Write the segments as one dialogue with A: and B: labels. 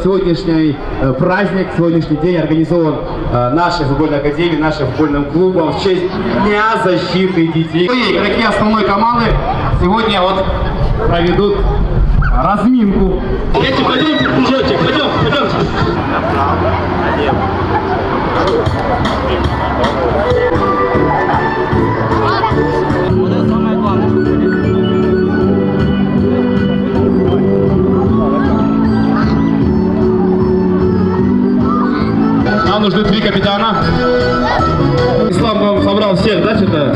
A: Сегодняшний праздник, сегодняшний день организован нашей футбольной академией, нашим футбольным клубом в честь Дня защиты детей. Игроки основной команды сегодня вот проведут разминку.
B: Пойдемте, кружочек, пойдемте. Нам нужны 3 капитана. Ислам вам собрал всех, да, что-то?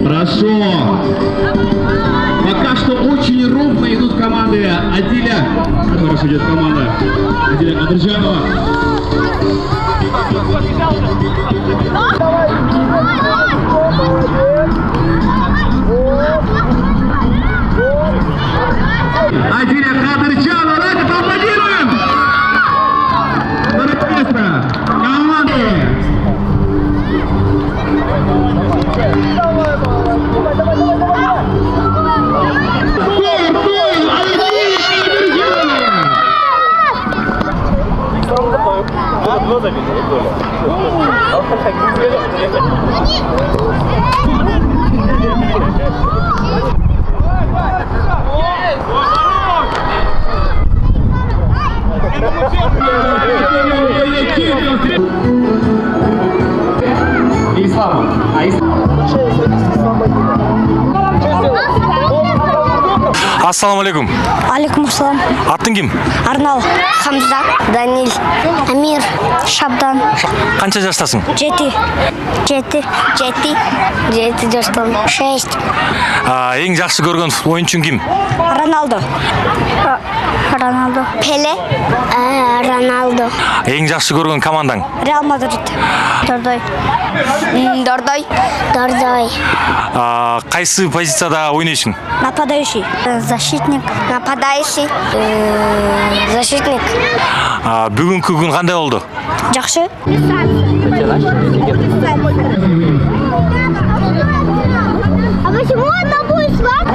B: Хорошо. Пока что очень ровно идут команды Адиля. Хорошо идет команда Адиля Кадыржанова. Адиля Кадыржанова. Давайте поаплодируем. Второе место. Команды.
C: Ассаламу алейкум.
D: Алейкум ассалам.
C: Аттың ким?
D: Арнал. Хамза. Данил. Амир. Шабдан.
C: Қанша жаштасың?
D: 7 жаштамын. 6.
C: Ең жақсы көрген ойыншың ким?
D: Роналдо. Пеле. Роналдо.
C: Ең жақсы көрген командаң?
D: Реал Мадрид. Дордой.
C: Қайсы позицияда ойнайсың?
D: Нападающий. Защитник. Нападающий. Защитник.
C: Бүгінгі күн қандай болды?
D: Жақсы. А почему одна будет свадьба?